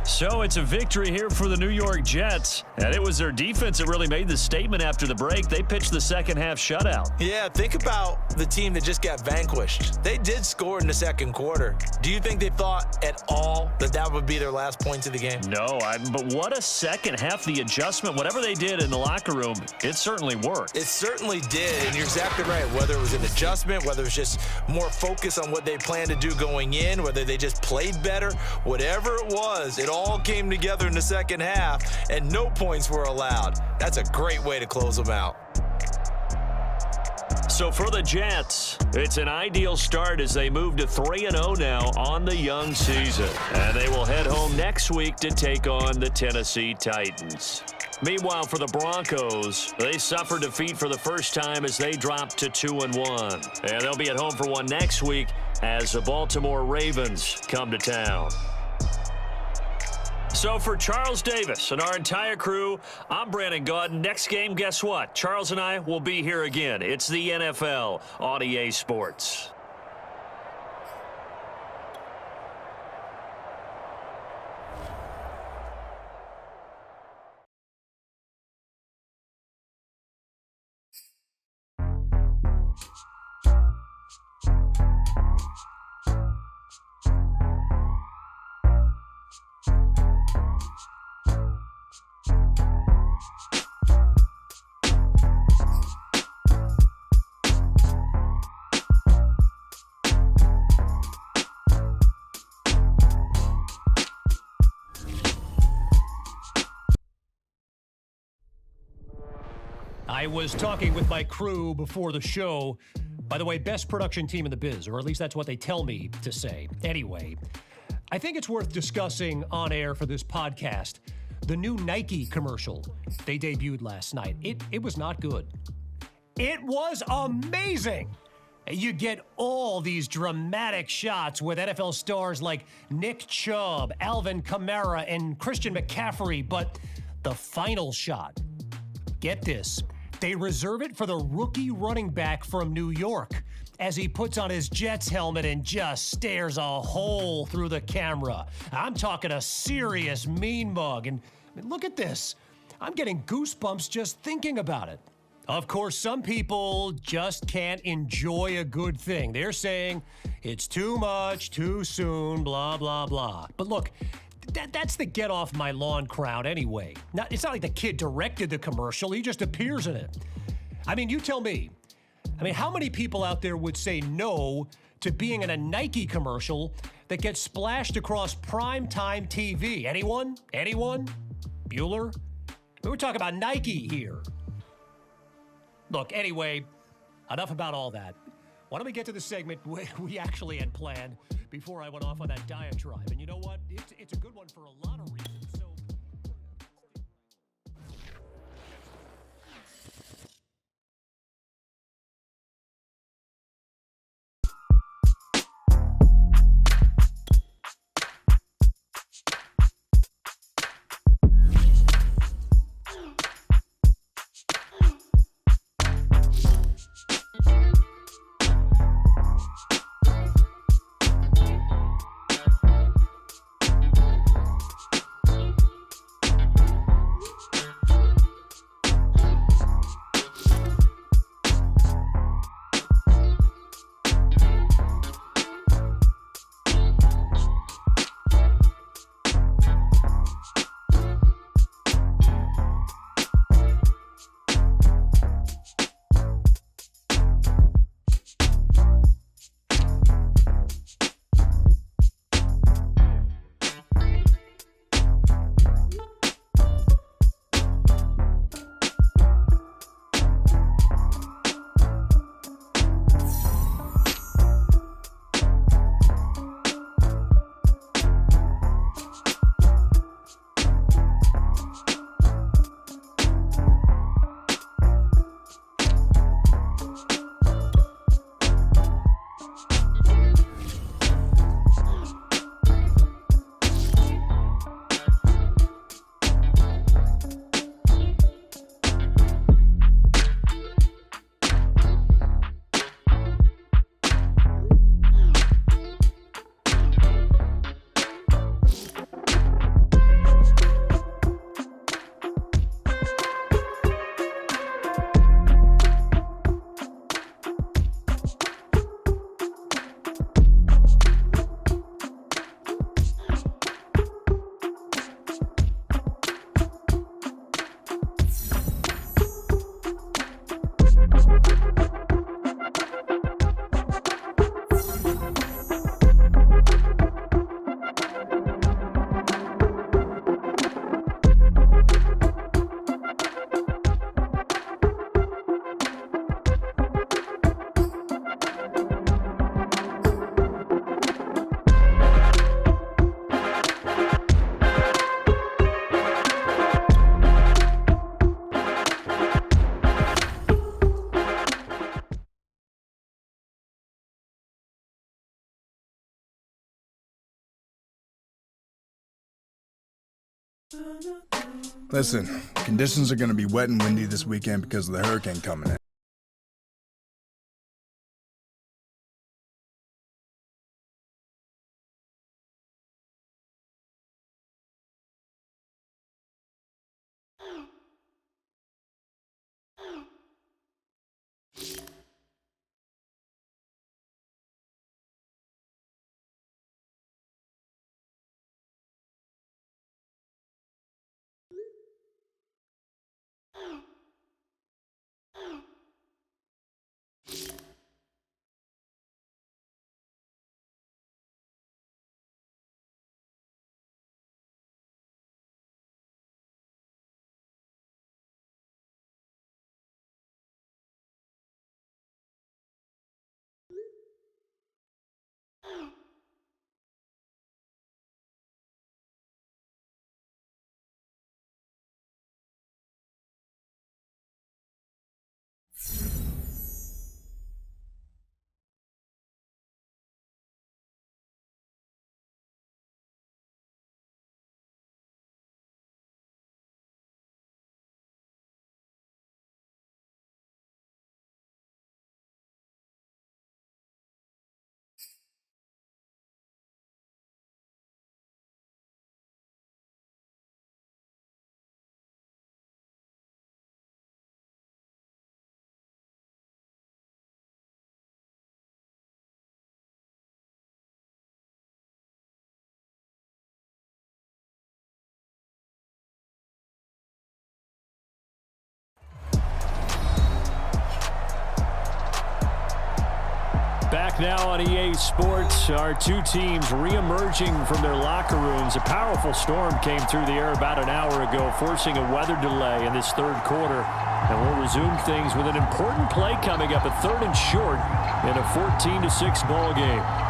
So it's a victory here for the New York Jets, and it was their defense that really made the statement after the break. They pitched the second half shutout. Yeah, think about the team that just got vanquished. They did score in the second quarter. Do you think they thought at all that that would be their last points of the game? No, but what a second half. The adjustment, whatever they did in the locker room, it certainly worked. It certainly did, and you're exactly right. Whether it was an adjustment, whether it was just more focus on what they planned to do going in, whether they just played better, whatever it was, it all came together in the second half, and no points were allowed. That's a great way to close them out. So for the Jets, it's an ideal start as they move to 3-0 now on the young season. And they will head home next week to take on the Tennessee Titans. Meanwhile, for the Broncos, they suffered defeat for the first time as they dropped to 2-1. And they'll be at home for one next week as the Baltimore Ravens come to town. So for Charles Davis and our entire crew, I'm Brandon Gaudin. Next game, guess what? Charles and I will be here again. It's the NFL on EA Sports. I was talking with my crew before the show. By the way, best production team in the biz, or at least that's what they tell me to say. Anyway, I think it's worth discussing on air for this podcast the new Nike commercial they debuted last night. It was not good. It was amazing. You get all these dramatic shots with NFL stars like Nick Chubb, Alvin Kamara, and Christian McCaffrey, but the final shot, get this, they reserve it for the rookie running back from New York as he puts on his Jets helmet and just stares a hole through the camera. I'm talking a serious mean mug. And I mean, look at this. I'm getting goosebumps just thinking about it. Of course, some people just can't enjoy a good thing. They're saying it's too much, too soon, blah, blah, blah. But look, that's the get off my lawn crowd anyway. It's not like the kid directed the commercial. He just appears in it. I mean, you tell me. I mean, how many people out there would say no to being in a Nike commercial that gets splashed across primetime TV? Anyone? Anyone? Bueller? We're talking about Nike here. Look, anyway, enough about all that. Why don't we get to the segment we actually had planned before I went off on that diatribe? And you know what? It's a good one for a lot of reasons. So. Listen, conditions are going to be wet and windy this weekend because of the hurricane coming in. Back now on EA Sports, our two teams re-emerging from their locker rooms. A powerful storm came through the air about an hour ago, forcing a weather delay in this third quarter. And we'll resume things with an important play coming up, a 3rd and short in a 14-6 ball game.